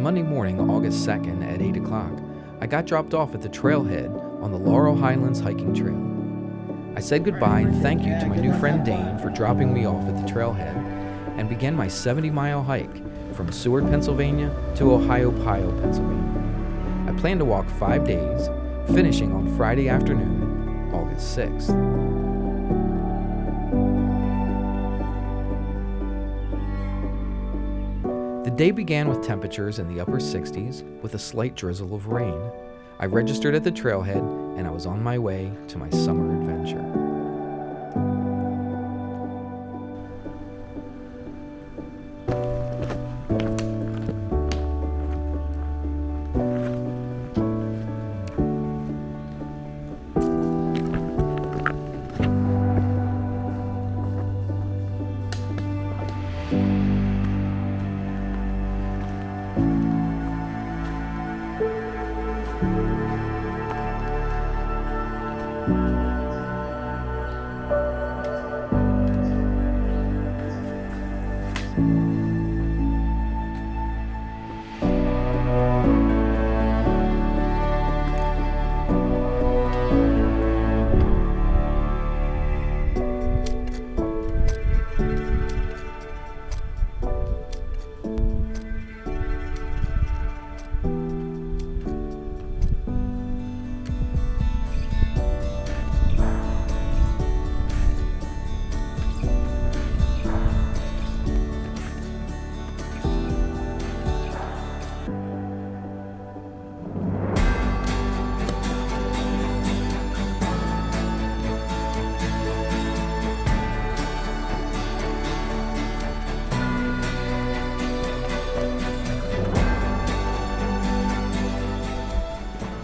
Monday morning, August 2nd at 8 o'clock, I got dropped off at the trailhead on the Laurel Highlands Hiking Trail. I said goodbye and thank you to my new friend Dane for dropping me off at the trailhead and began my 70-mile hike from Seward, Pennsylvania to Ohiopyle, Pennsylvania. I plan to walk 5 days, finishing on Friday afternoon, August 6th. The day began with temperatures in the upper 60s with a slight drizzle of rain. I registered at the trailhead and I was on my way to my summer adventure.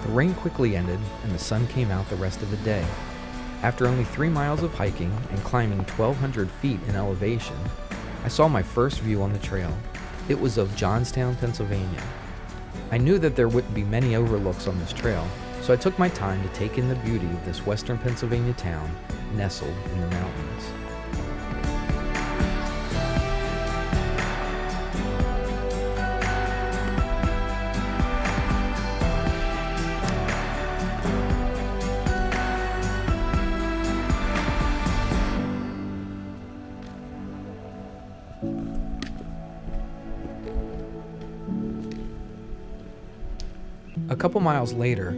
The rain quickly ended and the sun came out the rest of the day. After only 3 miles of hiking and climbing 1,200 feet in elevation, I saw my first view on the trail. It was of Johnstown, Pennsylvania. I knew that there wouldn't be many overlooks on this trail, so I took my time to take in the beauty of this western Pennsylvania town nestled in the mountains. A couple miles later,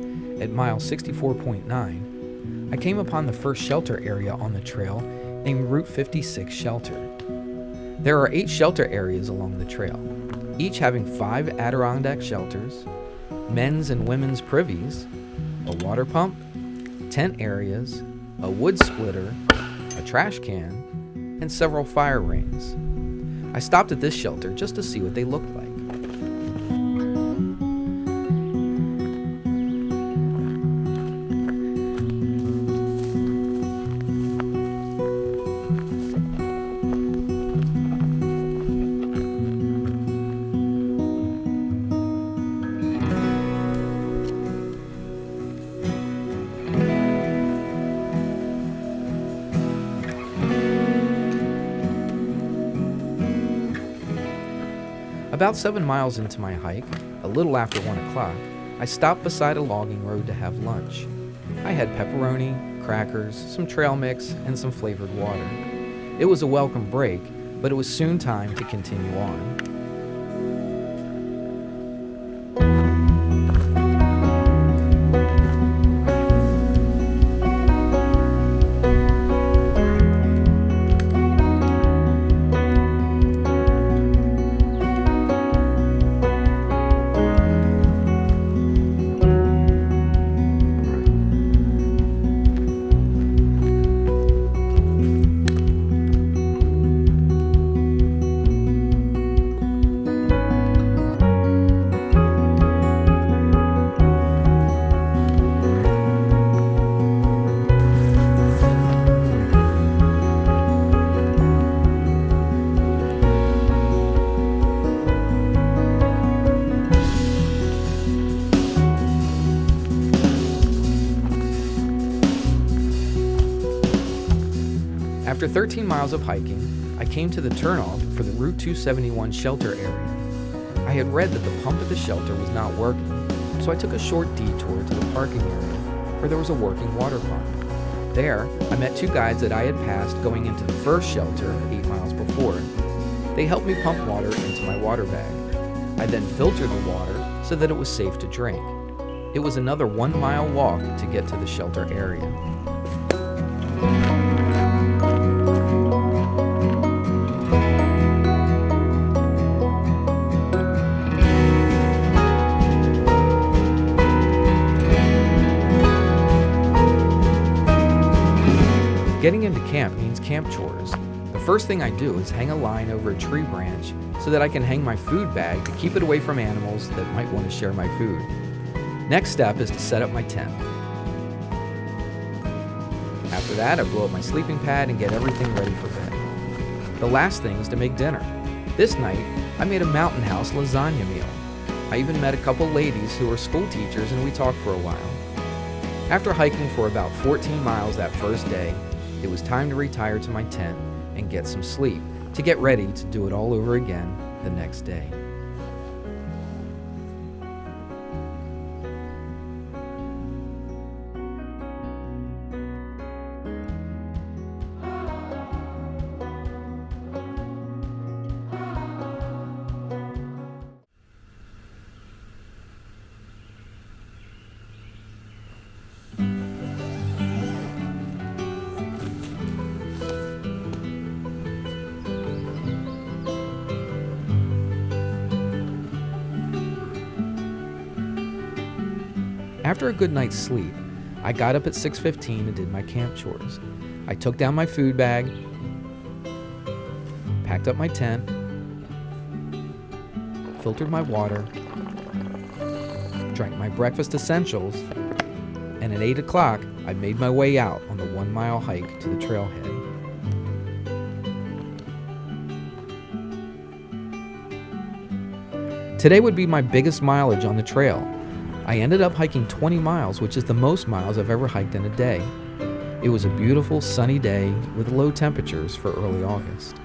at mile 64.9, I came upon the first shelter area on the trail named Route 56 Shelter. There are 8 shelter areas along the trail, each having 5 Adirondack shelters, men's and women's privies, a water pump, tent areas, a wood splitter, a trash can, and several fire rings. I stopped at this shelter just to see what they looked like. About 7 miles into my hike, a little after 1 o'clock, I stopped beside a logging road to have lunch. I had pepperoni, crackers, some trail mix, and some flavored water. It was a welcome break, but it was soon time to continue on. After 13 miles of hiking, I came to the turnoff for the Route 271 shelter area. I had read that the pump at the shelter was not working, so I took a short detour to the parking area where there was a working water pump. There, I met two guides that I had passed going into the first shelter 8 miles before. They helped me pump water into my water bag. I then filtered the water so that it was safe to drink. It was another 1 mile walk to get to the shelter area. Getting into camp means camp chores. The first thing I do is hang a line over a tree branch so that I can hang my food bag to keep it away from animals that might want to share my food. Next step is to set up my tent. After that, I blow up my sleeping pad and get everything ready for bed. The last thing is to make dinner. This night, I made a Mountain House lasagna meal. I even met a couple ladies who were school teachers and we talked for a while. After hiking for about 14 miles that first day, it was time to retire to my tent and get some sleep to get ready to do it all over again the next day. After a good night's sleep, I got up at 6:15 and did my camp chores. I took down my food bag, packed up my tent, filtered my water, drank my breakfast essentials, and at 8 o'clock, I made my way out on the 1 mile hike to the trailhead. Today would be my biggest mileage on the trail. I ended up hiking 20 miles, which is the most miles I've ever hiked in a day. It was a beautiful, sunny day with low temperatures for early August.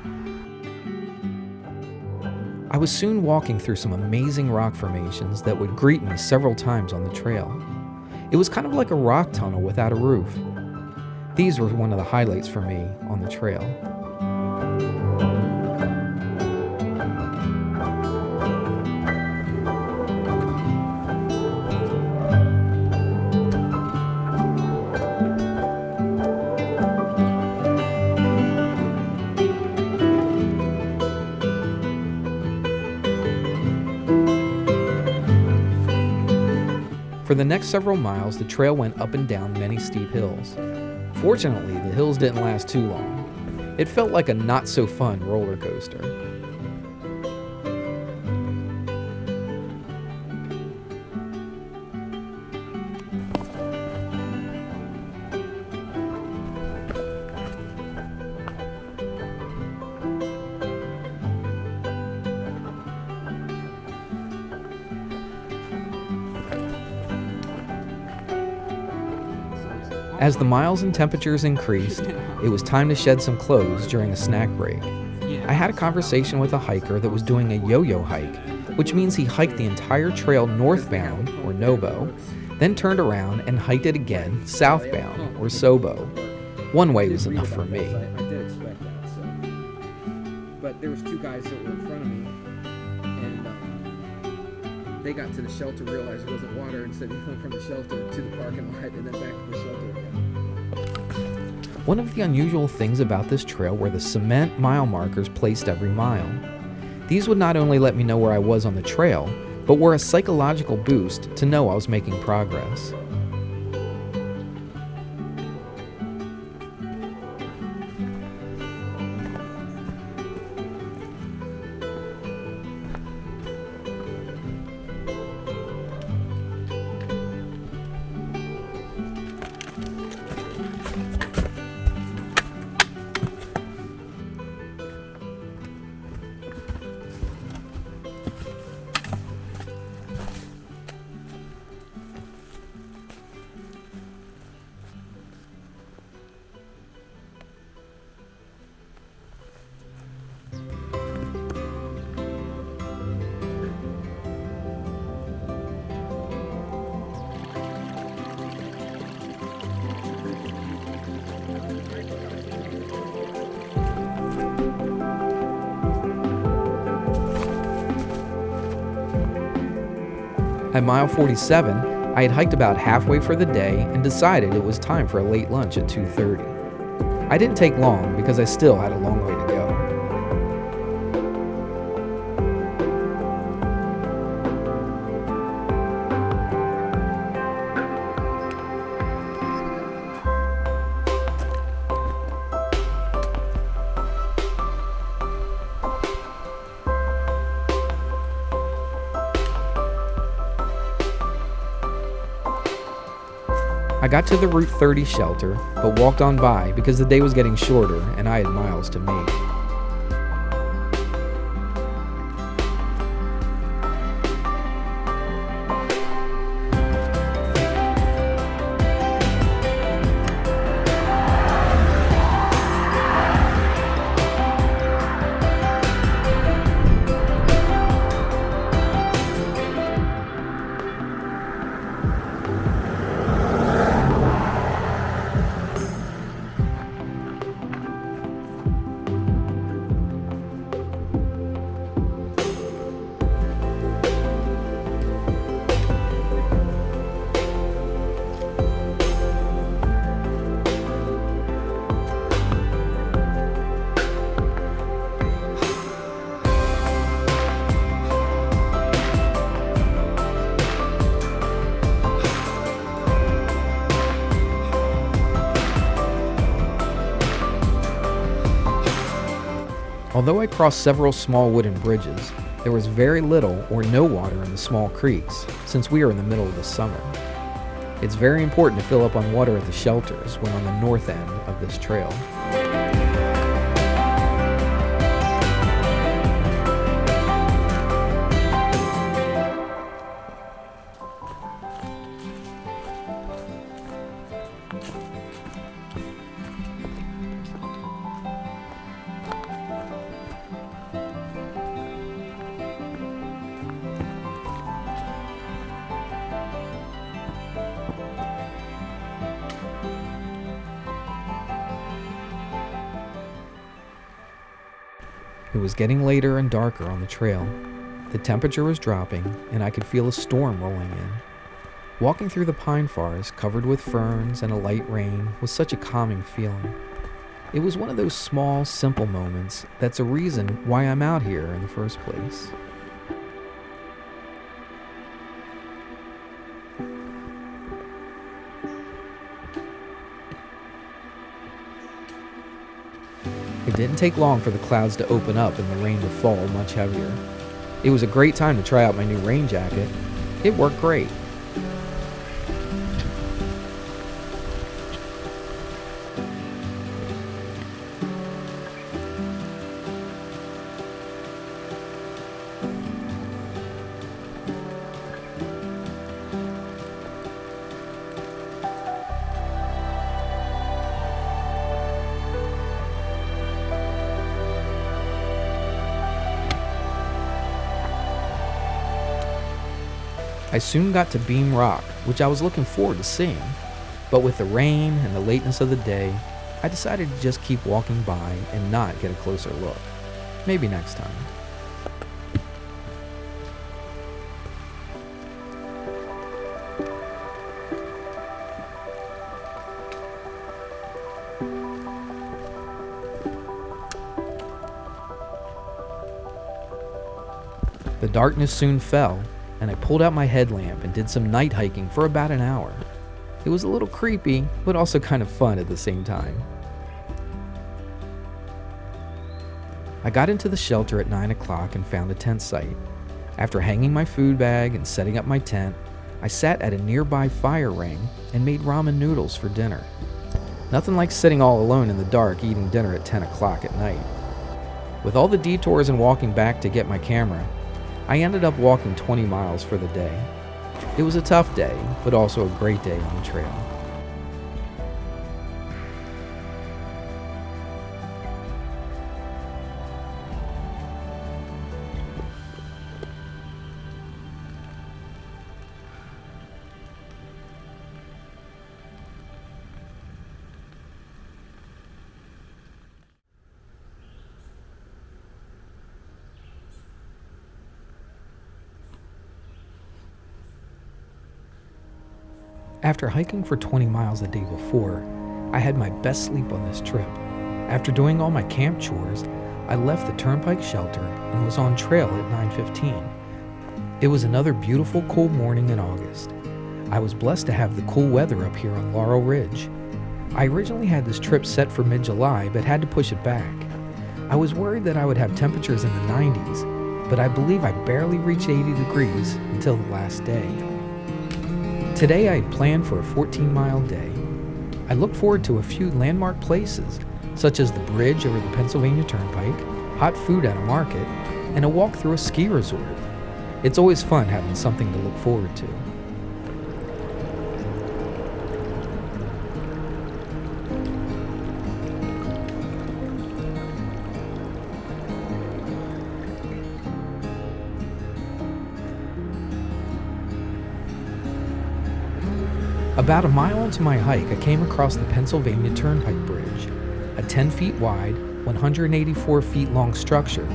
I was soon walking through some amazing rock formations that would greet me several times on the trail. It was kind of like a rock tunnel without a roof. These were one of the highlights for me on the trail. For the next several miles, the trail went up and down many steep hills. Fortunately, the hills didn't last too long. It felt like a not-so-fun roller coaster. As the miles and temperatures increased, it was time to shed some clothes during a snack break. I had a conversation with a hiker that was doing a yo-yo hike, which means he hiked the entire trail northbound, or Nobo, then turned around and hiked it again southbound, or Sobo. One way was enough for me. I did expect that, so. But there was two guys that were in front of me, and they got to the shelter, realized it wasn't water, and said, "We went from the shelter to the parking lot, and then back to the shelter again." One of the unusual things about this trail were the cement mile markers placed every mile. These would not only let me know where I was on the trail, but were a psychological boost to know I was making progress. At mile 47, I had hiked about halfway for the day and decided it was time for a late lunch at 2:30. I didn't take long because I still had a long way to go. I got to the Route 30 shelter, but walked on by because the day was getting shorter and I had miles to make. Although I crossed several small wooden bridges, there was very little or no water in the small creeks since we are in the middle of the summer. It's very important to fill up on water at the shelters when on the north end of this trail. It was getting later and darker on the trail. The temperature was dropping, and I could feel a storm rolling in. Walking through the pine forest covered with ferns and a light rain was such a calming feeling. It was one of those small, simple moments that's a reason why I'm out here in the first place. It didn't take long for the clouds to open up and the rain to fall much heavier. It was a great time to try out my new rain jacket. It worked great. I soon got to Beam Rock, which I was looking forward to seeing, but with the rain and the lateness of the day, I decided to just keep walking by and not get a closer look. Maybe next time. The darkness soon fell, and I pulled out my headlamp and did some night hiking for about an hour. It was a little creepy, but also kind of fun at the same time. I got into the shelter at 9 o'clock and found a tent site. After hanging my food bag and setting up my tent, I sat at a nearby fire ring and made ramen noodles for dinner. Nothing like sitting all alone in the dark eating dinner at 10 o'clock at night. With all the detours and walking back to get my camera, I ended up walking 20 miles for the day. It was a tough day, but also a great day on the trail. After hiking for 20 miles the day before, I had my best sleep on this trip. After doing all my camp chores, I left the turnpike shelter and was on trail at 9:15. It was another beautiful cool morning in August. I was blessed to have the cool weather up here on Laurel Ridge. I originally had this trip set for mid-July but had to push it back. I was worried that I would have temperatures in the 90s, but I believe I barely reached 80 degrees until the last day. Today I had planned for a 14-mile day. I looked forward to a few landmark places, such as the bridge over the Pennsylvania Turnpike, hot food at a market, and a walk through a ski resort. It's always fun having something to look forward to. About a mile into my hike, I came across the Pennsylvania Turnpike Bridge, a 10 feet wide, 184 feet long structure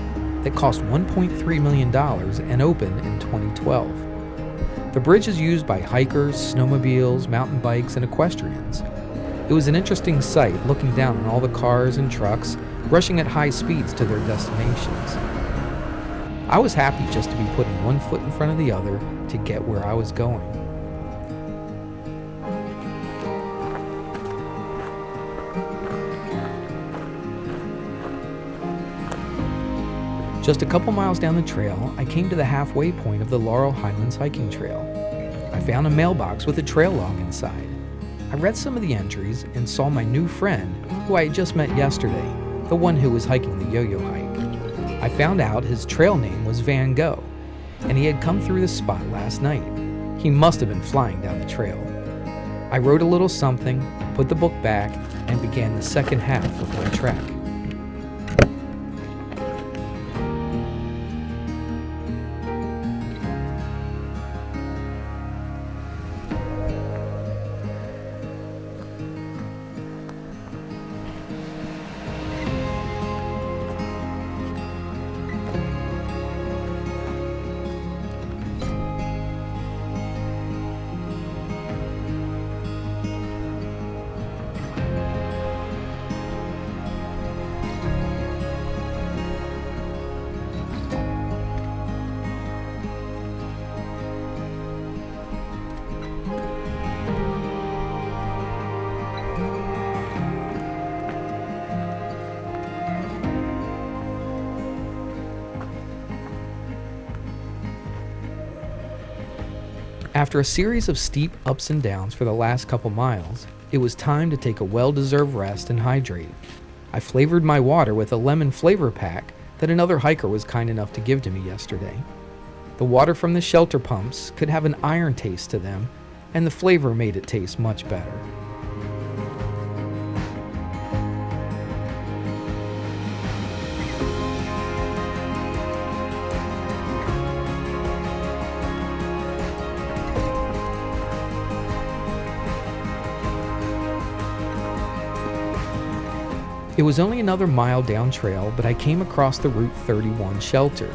that cost $1.3 million and opened in 2012. The bridge is used by hikers, snowmobiles, mountain bikes, and equestrians. It was an interesting sight looking down on all the cars and trucks rushing at high speeds to their destinations. I was happy just to be putting one foot in front of the other to get where I was going. Just a couple miles down the trail, I came to the halfway point of the Laurel Highlands Hiking Trail. I found a mailbox with a trail log inside. I read some of the entries and saw my new friend, who I had just met yesterday, the one who was hiking the yo-yo hike. I found out his trail name was Van Gogh, and he had come through this spot last night. He must have been flying down the trail. I wrote a little something, put the book back, and began the second half of my trek. After a series of steep ups and downs for the last couple miles, it was time to take a well-deserved rest and hydrate. I flavored my water with a lemon flavor pack that another hiker was kind enough to give to me yesterday. The water from the shelter pumps could have an iron taste to them, and the flavor made it taste much better. It was only another mile down trail, but I came across the Route 31 shelter.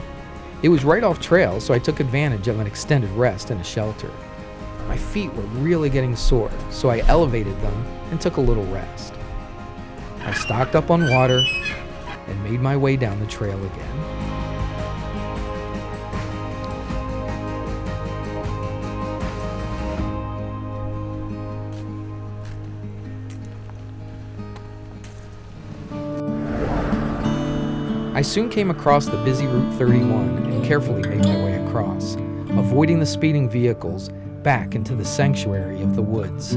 It was right off trail, so I took advantage of an extended rest in a shelter. My feet were really getting sore, so I elevated them and took a little rest. I stocked up on water and made my way down the trail again. I soon came across the busy Route 31 and carefully made my way across, avoiding the speeding vehicles back into the sanctuary of the woods.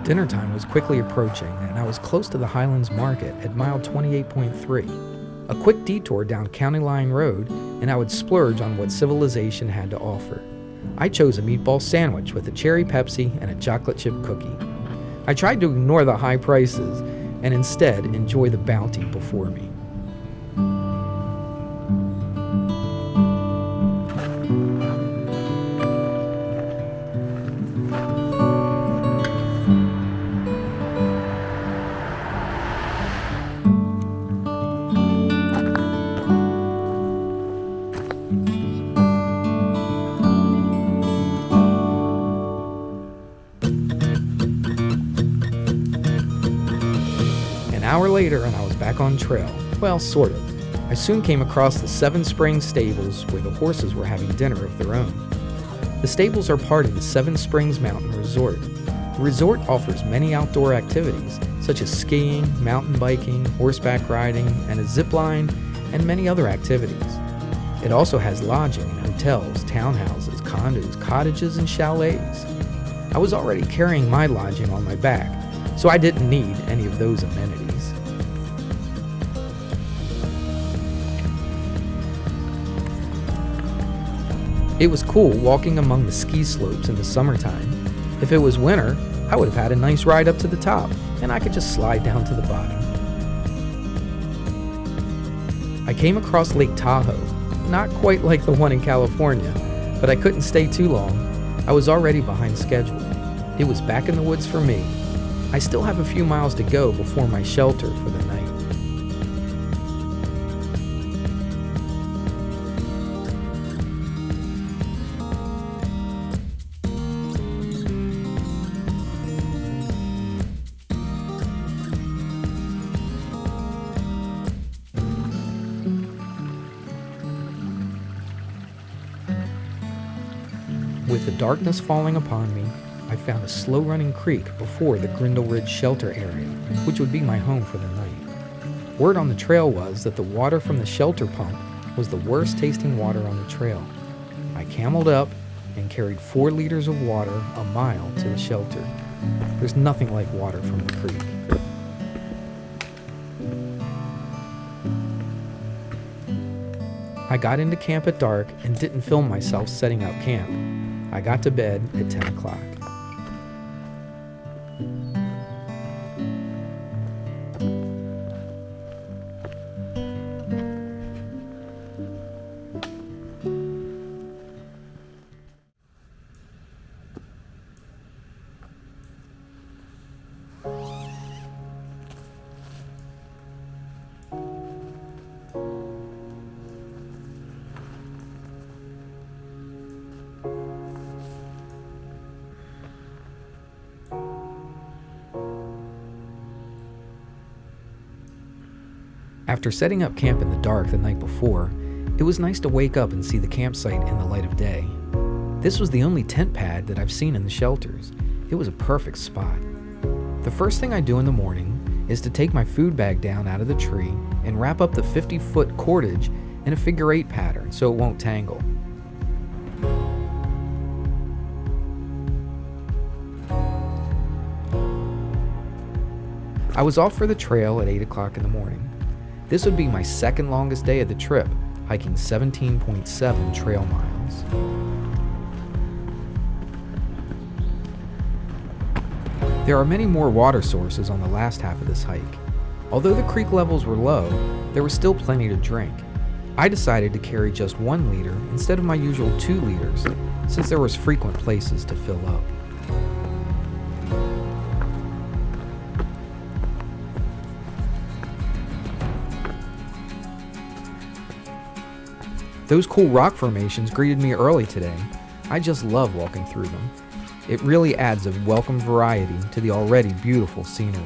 Dinner time was quickly approaching, and I was close to the Highlands Market at mile 28.3. A quick detour down County Line Road, and I would splurge on what civilization had to offer. I chose a meatball sandwich with a cherry Pepsi and a chocolate chip cookie. I tried to ignore the high prices and instead enjoy the bounty before me. An hour later and I was back on trail. Well, sort of. I soon came across the Seven Springs stables where the horses were having dinner of their own. The stables are part of the Seven Springs Mountain Resort. The resort offers many outdoor activities such as skiing, mountain biking, horseback riding, and a zip line, and many other activities. It also has lodging in hotels, townhouses, condos, cottages, and chalets. I was already carrying my lodging on my back, so I didn't need any of those amenities. It was cool walking among the ski slopes in the summertime. If it was winter, I would have had a nice ride up to the top, and I could just slide down to the bottom. I came across Lake Tahoe, not quite like the one in California, but I couldn't stay too long. I was already behind schedule. It was back in the woods for me. I still have a few miles to go before my shelter for the night. With the darkness falling upon me, I found a slow-running creek before the Grindle Ridge shelter area, which would be my home for the night. Word on the trail was that the water from the shelter pump was the worst tasting water on the trail. I cameled up and carried 4 liters of water a mile to the shelter. There's nothing like water from the creek. I got into camp at dark and didn't film myself setting up camp. I got to bed at 10 o'clock. After setting up camp in the dark the night before, it was nice to wake up and see the campsite in the light of day. This was the only tent pad that I've seen in the shelters. It was a perfect spot. The first thing I do in the morning is to take my food bag down out of the tree and wrap up the 50-foot cordage in a figure 8 pattern so it won't tangle. I was off for the trail at 8 o'clock in the morning. This would be my second longest day of the trip, hiking 17.7 trail miles. There are many more water sources on the last half of this hike. Although the creek levels were low, there was still plenty to drink. I decided to carry just 1 liter instead of my usual 2 liters, since there was frequent places to fill up. Those cool rock formations greeted me early today. I just love walking through them. It really adds a welcome variety to the already beautiful scenery.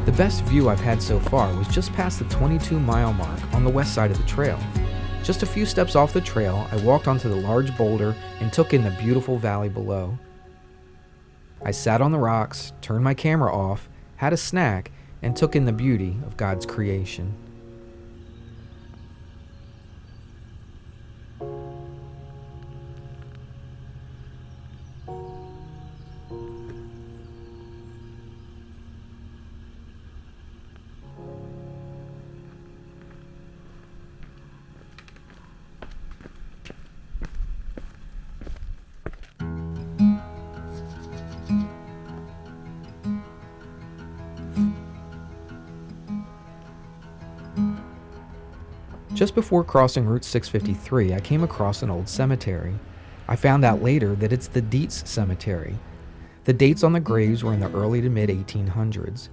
The best view I've had so far was just past the 22-mile mark on the west side of the trail. Just a few steps off the trail, I walked onto the large boulder and took in the beautiful valley below. I sat on the rocks, turned my camera off, had a snack, and took in the beauty of God's creation. Just before crossing Route 653, I came across an old cemetery. I found out later that it's the Dietz Cemetery. The dates on the graves were in the early to mid-1800s.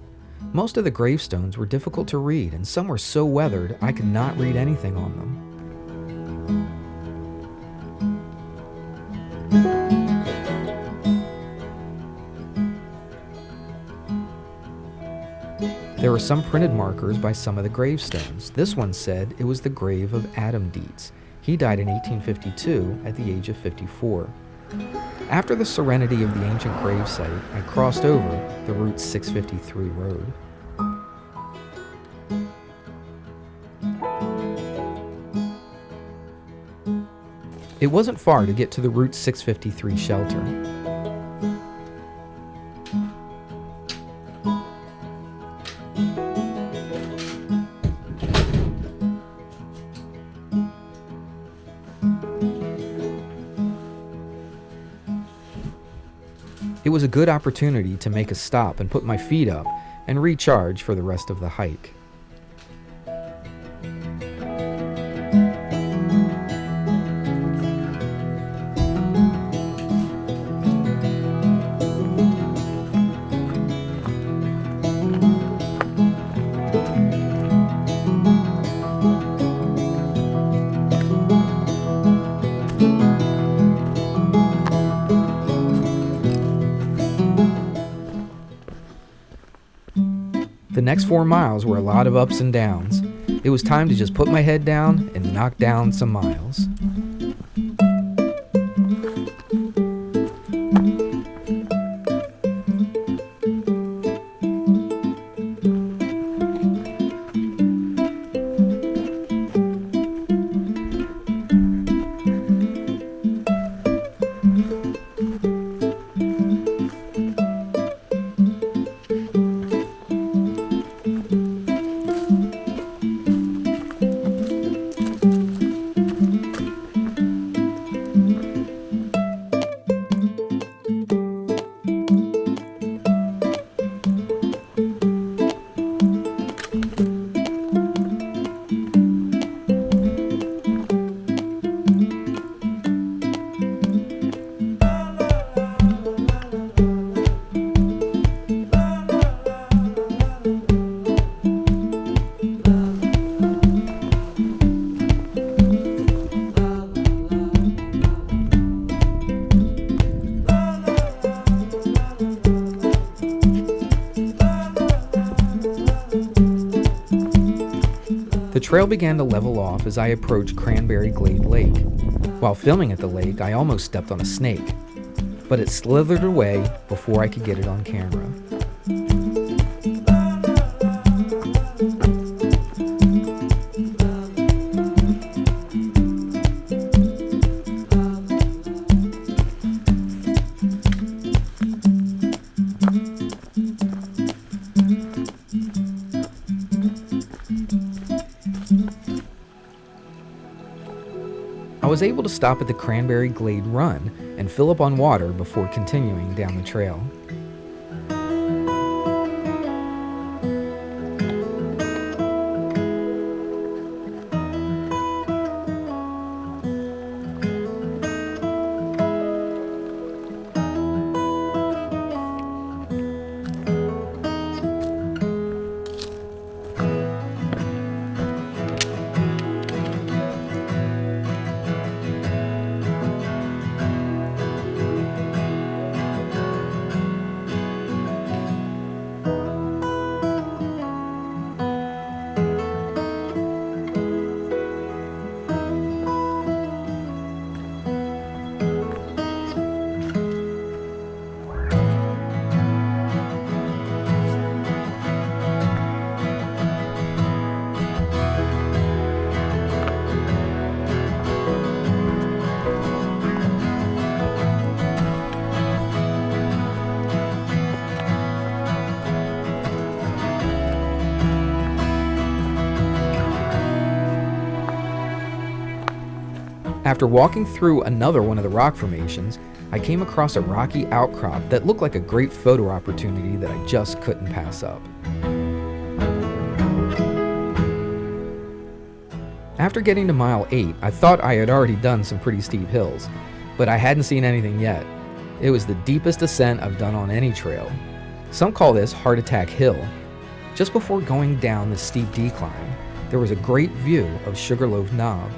Most of the gravestones were difficult to read, and some were so weathered I could not read anything on them. There were some printed markers by some of the gravestones. This one said it was the grave of Adam Dietz. He died in 1852 at the age of 54. After the serenity of the ancient gravesite, I crossed over the Route 653 road. It wasn't far to get to the Route 653 shelter. It was a good opportunity to make a stop and put my feet up and recharge for the rest of the hike. The next 4 miles were a lot of ups and downs. It was time to just put my head down and knock down some miles. The trail began to level off as I approached Cranberry Glade Lake. While filming at the lake, I almost stepped on a snake, but it slithered away before I could get it on camera. I was able to stop at the Cranberry Glade Run and fill up on water before continuing down the trail. After walking through another one of the rock formations, I came across a rocky outcrop that looked like a great photo opportunity that I just couldn't pass up. After getting to mile 8, I thought I had already done some pretty steep hills, but I hadn't seen anything yet. It was the deepest ascent I've done on any trail. Some call this Heart Attack Hill. Just before going down the steep decline, there was a great view of Sugarloaf Knob.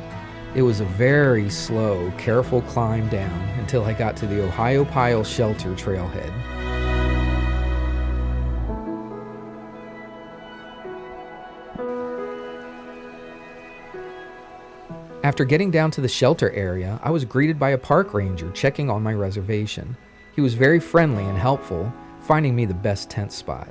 It was a very slow, careful climb down until I got to the Ohiopyle Shelter trailhead. After getting down to the shelter area, I was greeted by a park ranger checking on my reservation. He was very friendly and helpful, finding me the best tent spot.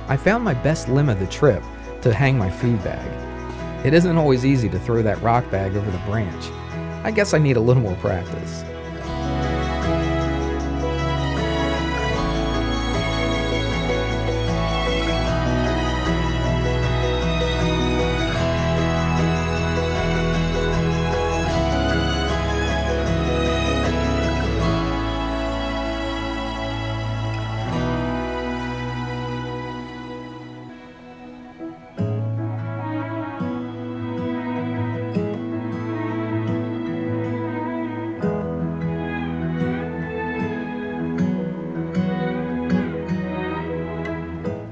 I found my best limb of the trip to hang my food bag. It isn't always easy to throw that rock bag over the branch. I guess I need a little more practice.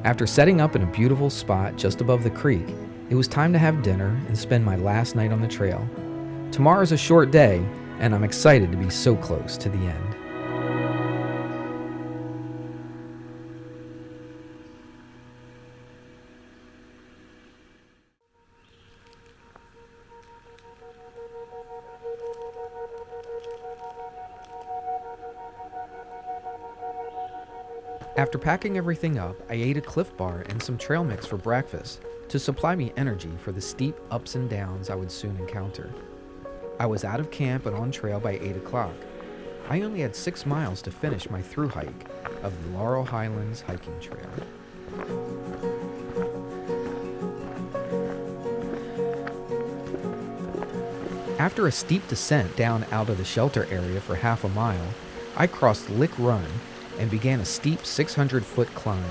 After setting up in a beautiful spot just above the creek, it was time to have dinner and spend my last night on the trail. Tomorrow's a short day, and I'm excited to be so close to the end. After packing everything up, I ate a Cliff Bar and some trail mix for breakfast to supply me energy for the steep ups and downs I would soon encounter. I was out of camp and on trail by 8 o'clock. I only had 6 miles to finish my thru-hike of the Laurel Highlands Hiking Trail. After a steep descent down out of the shelter area for half a mile, I crossed Lick Run and began a steep 600-foot climb.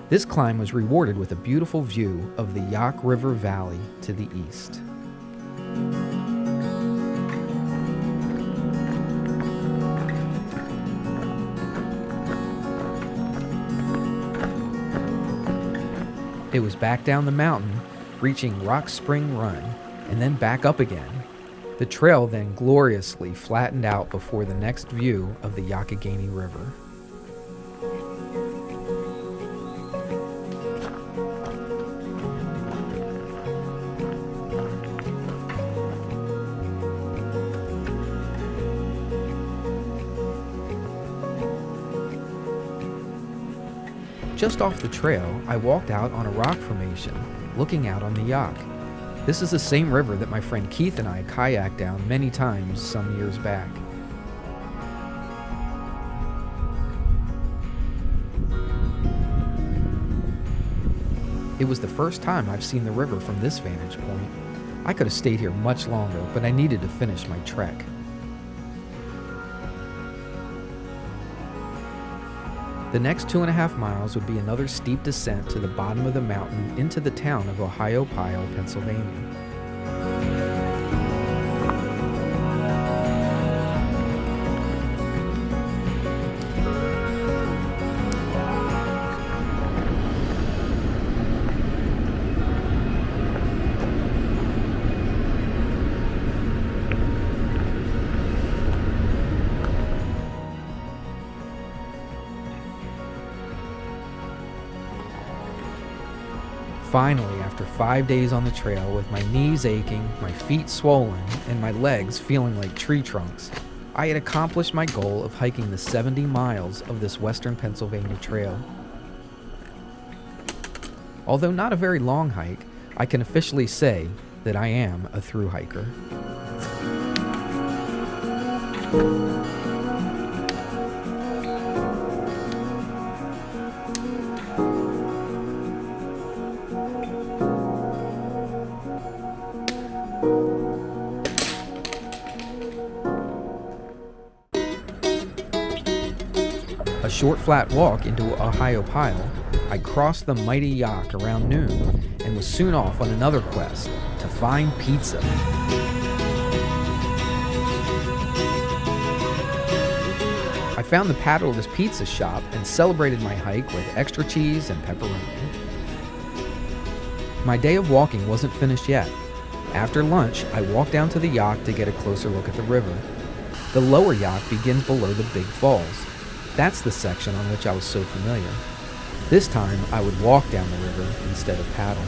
This climb was rewarded with a beautiful view of the Yaak River Valley to the east. It was back down the mountain, reaching Rock Spring Run, and then back up again. The trail then gloriously flattened out before the next view of the Youghiogheny River. Just off the trail, I walked out on a rock formation, looking out on the Yaak. This is the same river that my friend Keith and I kayaked down many times some years back. It was the first time I've seen the river from this vantage point. I could have stayed here much longer, but I needed to finish my trek. The next 2.5 miles would be another steep descent to the bottom of the mountain into the town of Ohiopyle, Pennsylvania. Finally, after 5 days on the trail with my knees aching, my feet swollen, and my legs feeling like tree trunks, I had accomplished my goal of hiking the 70 miles of this western Pennsylvania trail. Although not a very long hike, I can officially say that I am a thru hiker. A short flat walk into Ohiopyle, I crossed the mighty Yaak around noon and was soon off on another quest to find pizza. I found the Paddler's Pizza shop and celebrated my hike with extra cheese and pepperoni. My day of walking wasn't finished yet. After lunch, I walked down to the Yaak to get a closer look at the river. The lower Yaak begins below the Big Falls. That's the section on which I was so familiar. This time, I would walk down the river instead of paddle.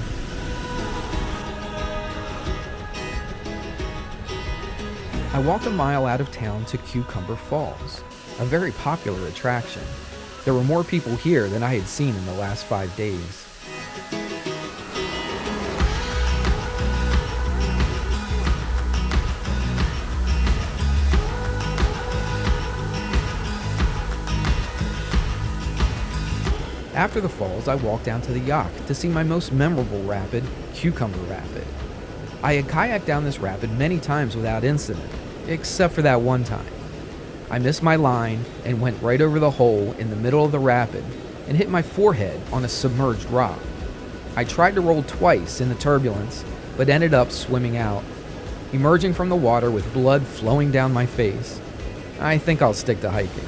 I walked a mile out of town to Cucumber Falls, a very popular attraction. There were more people here than I had seen in the last 5 days. After the falls, I walked down to the Yaak to see my most memorable rapid, Cucumber Rapid. I had kayaked down this rapid many times without incident, except for that one time. I missed my line and went right over the hole in the middle of the rapid and hit my forehead on a submerged rock. I tried to roll twice in the turbulence, but ended up swimming out, emerging from the water with blood flowing down my face. I think I'll stick to hiking.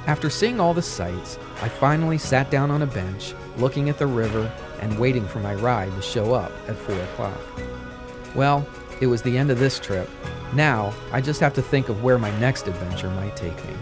After seeing all the sights, I finally sat down on a bench, looking at the river and waiting for my ride to show up at 4 o'clock. Well, it was the end of this trip. Now, I just have to think of where my next adventure might take me.